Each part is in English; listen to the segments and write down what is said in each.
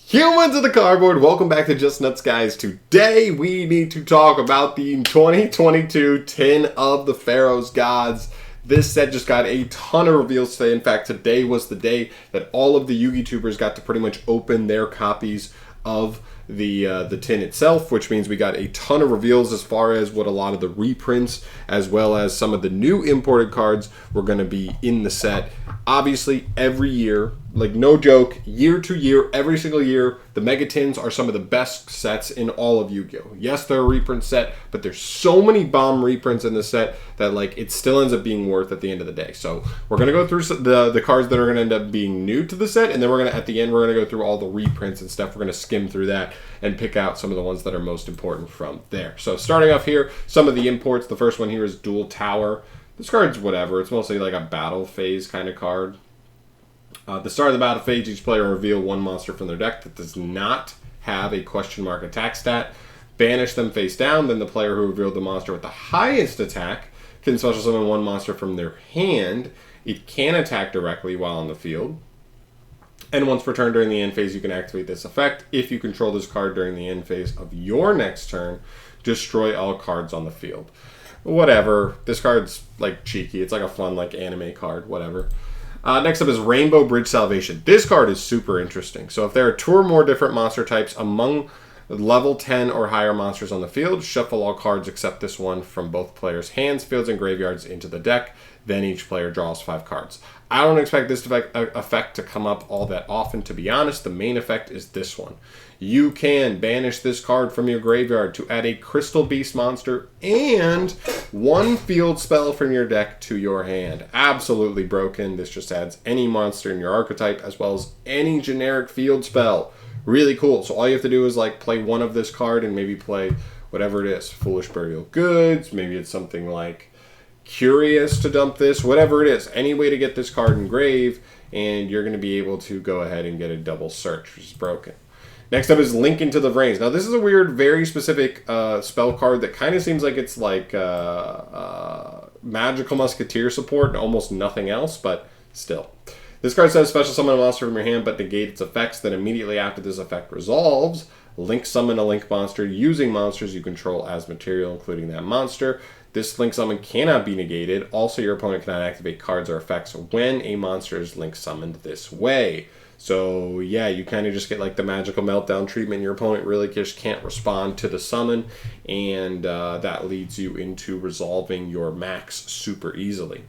Humans of the cardboard, welcome back to Just Nuts, guys. Today we need to talk about the 2022 Tin of the Pharaoh's Gods. This set just got a ton of reveals today. In fact, today was the day that all of the Yu-Gi tubers got to pretty much open their copies of the tin itself, which means we got a ton of reveals as far as what a lot of the reprints as well as some of the new imported cards were going to be in the set. Obviously, every year, like no joke, year to year, every single year, the Megatins are some of the best sets in all of Yu-Gi-Oh! Yes, they're a reprint set, but there's so many bomb reprints in the set that like it still ends up being worth at the end of the day. So we're going to go through the cards that are going to end up being new to the set, and then at the end, we're going to go through all the reprints and stuff. We're going to skim through that and pick out some of the ones that are most important from there. So starting off here, some of the imports. The first one here is Dual Tower. This card's whatever. It's mostly like a battle phase kind of card. At the start of the battle phase, each player will reveal one monster from their deck that does not have a question mark attack stat. Banish them face down. Then the player who revealed the monster with the highest attack can special summon one monster from their hand. It can attack directly while on the field. And once per turn during the end phase, you can activate this effect. If you control this card during the end phase of your next turn, destroy all cards on the field. Whatever. This card's like cheeky. It's like a fun like anime card. Whatever. Next up is Rainbow Bridge Salvation. This card is super interesting. So if there are 2 or more different monster types among level 10 or higher monsters on the field, shuffle all cards except this one from both players' hands, fields, and graveyards into the deck. Then each player draws 5 cards. I don't expect this effect to come up all that often, to be honest. The main effect is this one. You can banish this card from your graveyard to add a Crystal Beast monster and 1 field spell from your deck to your hand. Absolutely broken. This just adds any monster in your archetype as well as any generic field spell. Really cool. So all you have to do is like play one of this card and maybe play whatever it is. Foolish Burial Goods. Maybe it's something like Curious to dump this. Whatever it is. Any way to get this card engraved, and you're going to be able to go ahead and get a double search, which is broken. Next up is Link into the Vrains. Now this is a weird, very specific spell card that kind of seems like it's like Magical Musketeer support and almost nothing else, but still. This card says special summon a monster from your hand but negate its effects. Then immediately after this effect resolves, Link summon a Link monster using monsters you control as material, including that monster. This Link summon cannot be negated. Also, your opponent cannot activate cards or effects when a monster is Link summoned this way. So yeah, you kind of just get like the magical meltdown treatment. Your opponent really just can't respond to the summon, and that leads you into resolving your max super easily.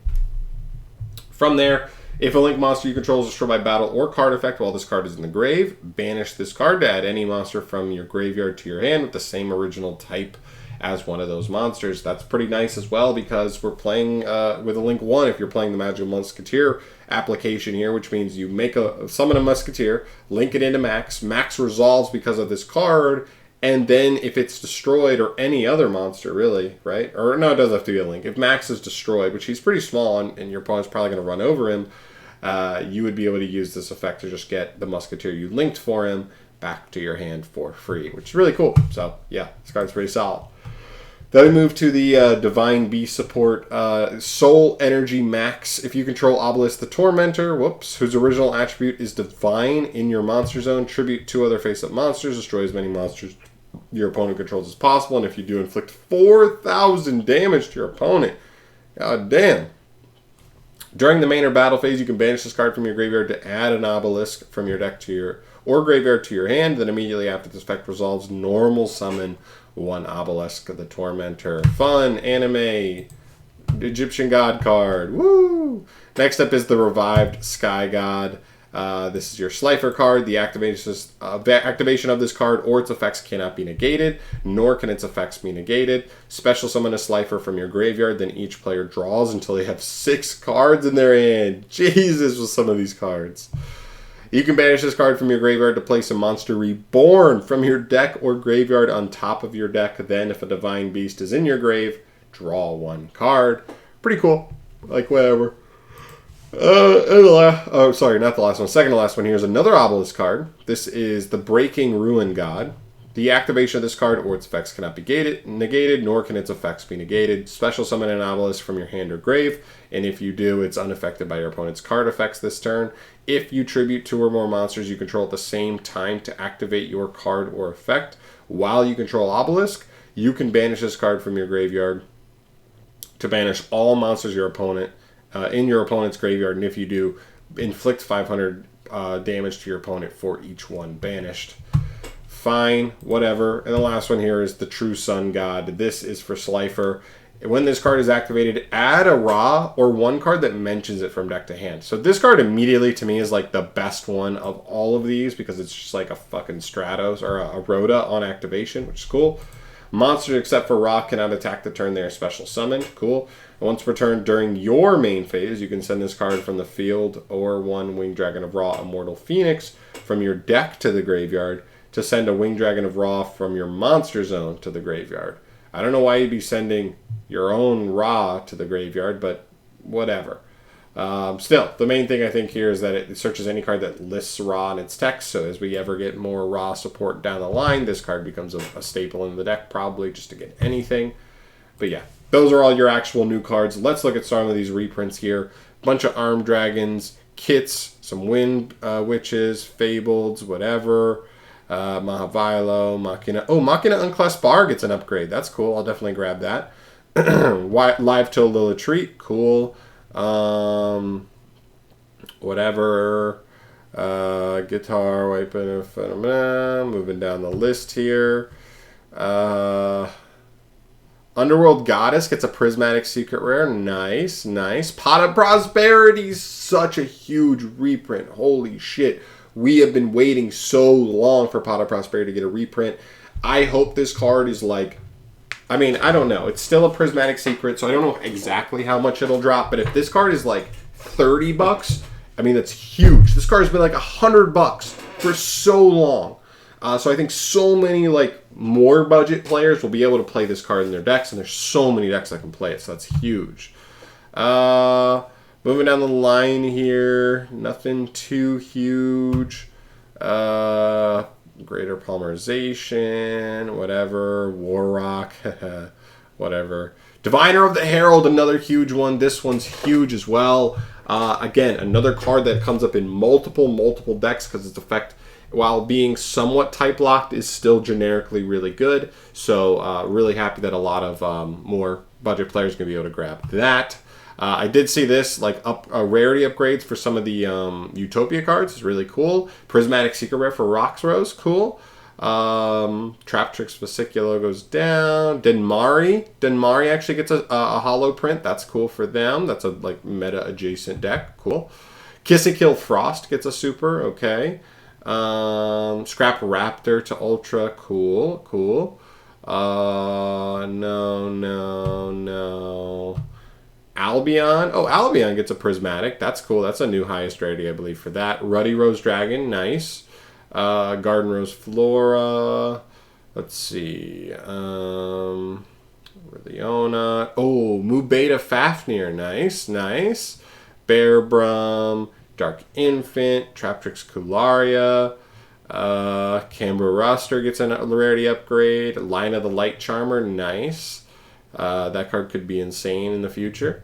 From there, if a Link monster you control is destroyed by battle or card effect while this card is in the grave, banish this card to add any monster from your graveyard to your hand with the same original type as one of those monsters. That's pretty nice as well because we're playing with a Link 1 if you're playing the Magical Musketeer application here, which means you summon a Musketeer, link it into Max. Max resolves because of this card, and then if it's destroyed, or any other monster really, right? Or no, it doesn't have to be a Link. If Max is destroyed, which he's pretty small and your opponent's probably going to run over him, you would be able to use this effect to just get the Musketeer you linked for him back to your hand for free, which is really cool. So yeah, this card's pretty solid. Then we move to the Divine Beast support. Soul Energy Max. If you control Obelisk the Tormentor, whose original attribute is Divine in your monster zone, tribute 2 other face-up monsters, destroy as many monsters your opponent controls as possible, and if you do, inflict 4,000 damage to your opponent. God damn. During the main or battle phase, you can banish this card from your graveyard to add an Obelisk from your deck to your graveyard to your hand. Then immediately after this effect resolves, normal summon 1 Obelisk the Tormentor. Fun anime Egyptian god card. Woo! Next up is the Revived Sky God. This is your Slifer card. The activation of this card or its effects cannot be negated, nor can its effects be negated. Special summon a Slifer from your graveyard, then each player draws until they have 6 cards in their hand. Jesus, with some of these cards. You can banish this card from your graveyard to place a monster reborn from your deck or graveyard on top of your deck. Then, if a Divine Beast is in your grave, draw 1 card. Pretty cool. Like, whatever. Sorry, not the last one. Second to last one. Here's another Obelisk card. This is the Breaking Ruin God. The activation of this card or its effects cannot be negated, nor can its effects be negated. Special summon an obelisk from your hand or grave, and if you do, it's unaffected by your opponent's card effects this turn. If you tribute 2 or more monsters you control at the same time to activate your card or effect while you control obelisk, you can banish this card from your graveyard to banish all monsters your opponent in your opponent's graveyard, and if you do, inflict 500 damage to your opponent for each one banished. Fine, whatever. And the last one here is the True Sun God. This is for Slifer. When this card is activated, add a Ra or one card that mentions it from deck to hand. So this card immediately to me is like the best one of all of these because it's just like a fucking Stratos or a Rhoda on activation, which is cool. Monsters except for Ra cannot attack the turn they are special summoned. Cool. Once per turn during your main phase, you can send this card from the field or 1 Winged Dragon of Ra Immortal Phoenix from your deck to the graveyard to send a Winged Dragon of Ra from your monster zone to the graveyard. I don't know why you'd be sending your own Ra to the graveyard, but whatever. Still, the main thing I think here is that it searches any card that lists Ra in its text, so as we ever get more Ra support down the line, this card becomes a staple in the deck, probably just to get anything. But yeah, those are all your actual new cards. Let's look at some of these reprints here. Bunch of Armed Dragons, Kits, some Wind Witches, Fableds, whatever. Mahavilo, Machina. Oh, Machina Unclassed Bar gets an upgrade. That's cool. I'll definitely grab that. Live Till the Retreat. Cool. Whatever. Guitar, Wiping Phenomena. Moving down the list here. Underworld Goddess gets a Prismatic Secret Rare. Nice, nice. Pot of Prosperity. Such a huge reprint. Holy shit. We have been waiting so long for Pot of Prosperity to get a reprint. I hope this card is like... I mean, I don't know. It's still a Prismatic Secret, so I don't know exactly how much it'll drop. But if this card is like $30, I mean, that's huge. This card has been like $100 for so long. So I think so many like more budget players will be able to play this card in their decks, and there's so many decks that can play it, so that's huge. Moving down the line here, nothing too huge. Greater Polymerization, whatever. War Rock, whatever. Diviner of the Herald, another huge one. This one's huge as well. Again, another card that comes up in multiple decks because its effect, while being somewhat type locked, is still generically really good. So really happy that a lot of more budget players are going to be able to grab that. I did see this, like rarity upgrades for some of the Utopia cards. It's really cool. Prismatic Secret Rare for Roxrose, cool. Traptrix Vesicula goes down. Denmari actually gets a hollow print. That's cool for them. That's a like meta adjacent deck. Cool. Kiss and Kill Frost gets a super. Okay. Scrap Raptor to Ultra. Cool. No. Albion. Oh, Albion gets a Prismatic. That's cool. That's a new highest rarity, I believe, for that. Ruddy Rose Dragon. Nice. Garden Rose Flora. Let's see. Leona. Oh, Mubeta Fafnir. Nice. Bear Brum. Dark Infant. Traptrix Kularia. Canberra Roster gets a rarity upgrade. Line of the Light Charmer. Nice. That card could be insane in the future.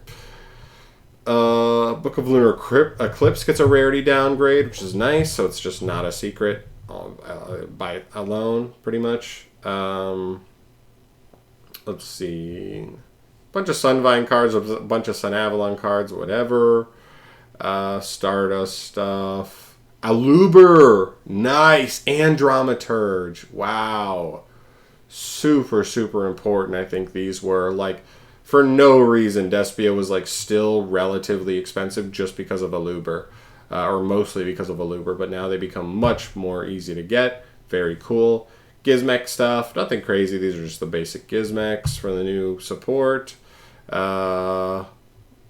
Book of Lunar Eclipse gets a rarity downgrade, which is nice, so it's just not a secret by alone, pretty much. Let's see. Bunch of Sunvine cards, a bunch of Sun Avalon cards, whatever. Stardust stuff. Aluber! Nice! Andromaturge. Wow. Super important. I think these were like, for no reason, Despia was like still relatively expensive just because of Aluber, or mostly because of Aluber, but now they become much more easy to get. Very cool. Gizmek stuff, nothing crazy. These are just the basic Gizmeks for the new support. Let's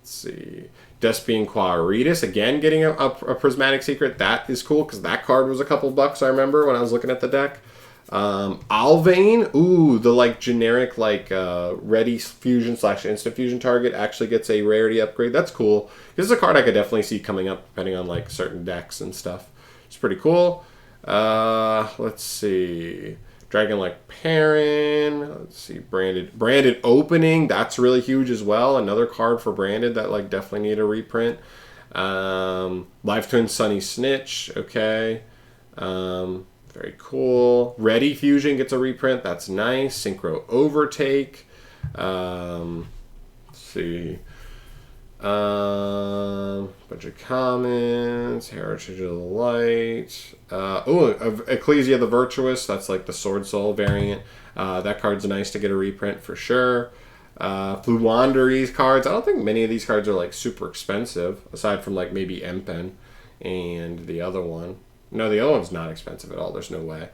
see. Despian Quaritas, again getting a Prismatic Secret. That is cool because that card was a couple bucks, I remember, when I was looking at the deck. Alvain, ooh, the like generic like ready fusion / instant fusion target actually gets a rarity upgrade. That's cool. This is a card I could definitely see coming up depending on like certain decks and stuff. It's pretty cool. Let's see. Dragon-like Perrin. Let's see, branded opening. That's really huge as well. Another card for branded that like definitely need a reprint. Live Twin Sunny Snitch. Okay. Very cool. Ready Fusion gets a reprint. That's nice. Synchro Overtake. Let's see. Bunch of comments. Heritage of the Light. Ecclesia the Virtuous. That's like the Sword Soul variant. That card's nice to get a reprint for sure. Blue Wanderese cards. I don't think many of these cards are like super expensive, aside from like maybe Empen and the other one. No, the other one's not expensive at all. There's no way.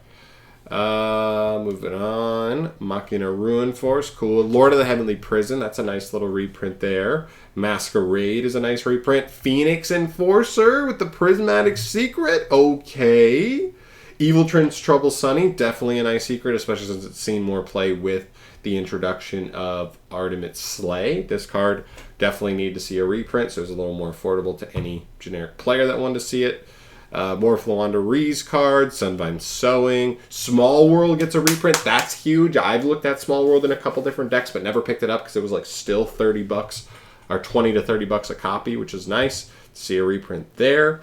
Moving on. Machina Ruin Force. Cool. Lord of the Heavenly Prison. That's a nice little reprint there. Masquerade is a nice reprint. Phoenix Enforcer with the Prismatic Secret. Okay. Evil Prince Trouble Sunny. Definitely a nice secret, especially since it's seen more play with the introduction of Artemis Slay. This card definitely need to see a reprint, so it's a little more affordable to any generic player that wanted to see it. More Flawanda Reese cards, Sunvine Sowing. Small World gets a reprint. That's huge. I've looked at Small World in a couple different decks, but never picked it up because it was like still 30 bucks or 20 to 30 bucks a copy, which is nice. See a reprint there.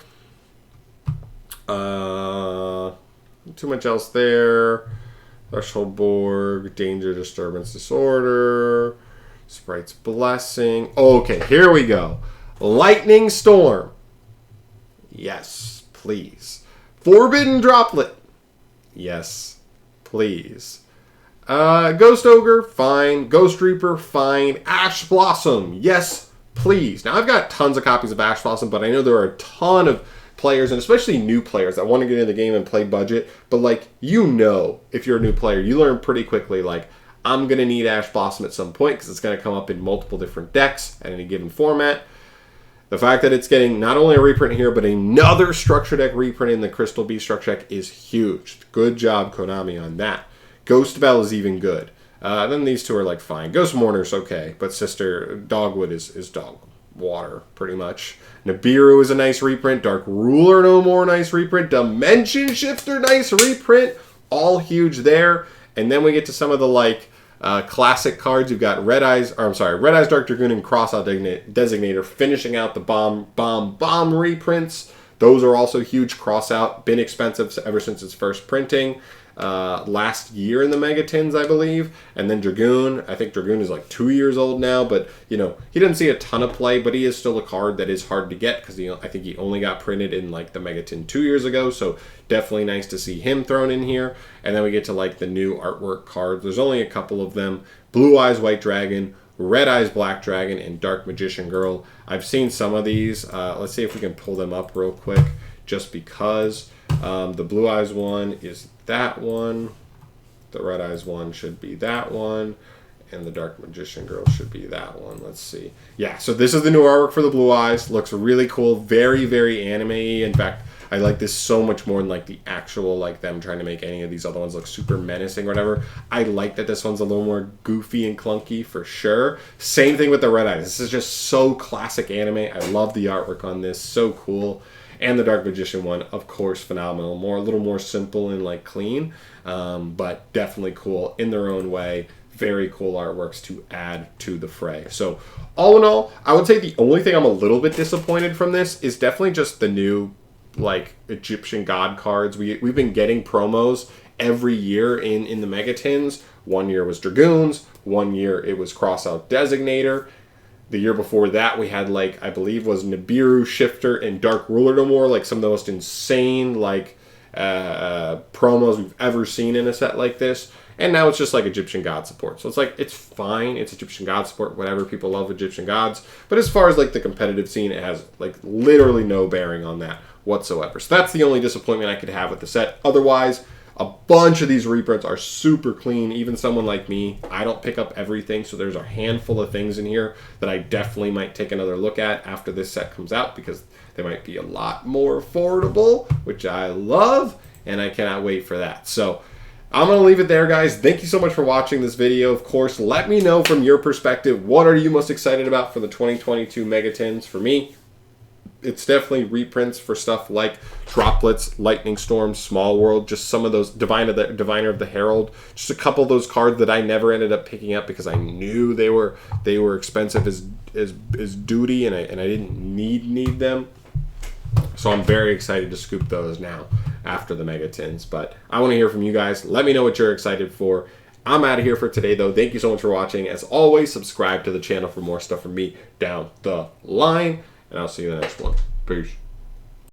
Too much else there. Threshold Borg, Danger, Disturbance, Disorder, Sprite's Blessing. Okay, here we go. Lightning Storm. Yes, please. Forbidden Droplet. Yes, please. Ghost Ogre, fine. Ghost Reaper, fine. Ash Blossom, yes, please. Now, I've got tons of copies of Ash Blossom, but I know there are a ton of players, and especially new players that want to get into the game and play budget, but like, you know, if you're a new player, you learn pretty quickly, like, I'm going to need Ash Blossom at some point because it's going to come up in multiple different decks at any given format. The fact that it's getting not only a reprint here, but another structure deck reprint in the Crystal Beast structure deck is huge. Good job, Konami, on that. Ghost Bell is even good. Then these two are like fine. Ghost Mourner's okay, but Sister Dogwood is dog water, pretty much. Nibiru is a nice reprint. Dark Ruler no more, nice reprint. Dimension Shifter, nice reprint. All huge there. And then we get to some of the like classic cards. You've got Red Eyes Dark Dragoon and Crossout Designator finishing out the bomb reprints. Those are also huge. Crossout, been expensive ever since its first printing. Last year in the Megatins, I believe. And then Dragoon. I think Dragoon is like 2 years old now, but you know, he didn't see a ton of play, but he is still a card that is hard to get because I think he only got printed in like the Megatin 2 years ago, so definitely nice to see him thrown in here. And then we get to like the new artwork cards. There's only a couple of them. Blue Eyes White Dragon, Red Eyes Black Dragon, and Dark Magician Girl. I've seen some of these. Let's see if we can pull them up real quick, just because. The Blue Eyes one is that one. The Red Eyes one should be that one. And the Dark Magician Girl should be that one. Let's see. Yeah, so this is the new artwork for the Blue Eyes. Looks really cool. Very, very anime-y. In fact, I like this so much more than like the actual, like them trying to make any of these other ones look super menacing or whatever. I like that this one's a little more goofy and clunky for sure. Same thing with the Red Eyes. This is just so classic anime. I love the artwork on this. So cool. And the Dark Magician one, of course, phenomenal. A little more simple and like clean, but definitely cool in their own way. Very cool artworks to add to the fray. So all in all, I would say the only thing I'm a little bit disappointed from this is definitely just the new like Egyptian god cards. We've been getting promos every year in the Megatins. 1 year was Dragoons. 1 year it was Crossout Designator. The year before that, we had, like, I believe was Nibiru, Shifter, and Dark Ruler no more. Like, some of the most insane, like, promos we've ever seen in a set like this. And now it's just, like, Egyptian God support. So it's, like, it's fine. It's Egyptian God support, whatever. People love Egyptian gods. But as far as, like, the competitive scene, it has, like, literally no bearing on that whatsoever. So that's the only disappointment I could have with the set. Otherwise, a bunch of these reprints are super clean. Even someone like me, I don't pick up everything, so there's a handful of things in here that I definitely might take another look at after this set comes out because they might be a lot more affordable, which I love, and I cannot wait for that. So I'm going to leave it there, guys. Thank you so much for watching this video. Of course, let me know from your perspective, what are you most excited about for the 2022 Megatins? For me, it's definitely reprints for stuff like Droplets, Lightning Storm, Small World, just some of those, Diviner of the Herald, just a couple of those cards that I never ended up picking up because I knew they were expensive as duty, and I didn't need them. So I'm very excited to scoop those now after the Megatins. But I want to hear from you guys. Let me know what you're excited for. I'm out of here for today, though. Thank you so much for watching. As always, subscribe to the channel for more stuff from me down the line. And I'll see you in the next one. Peace.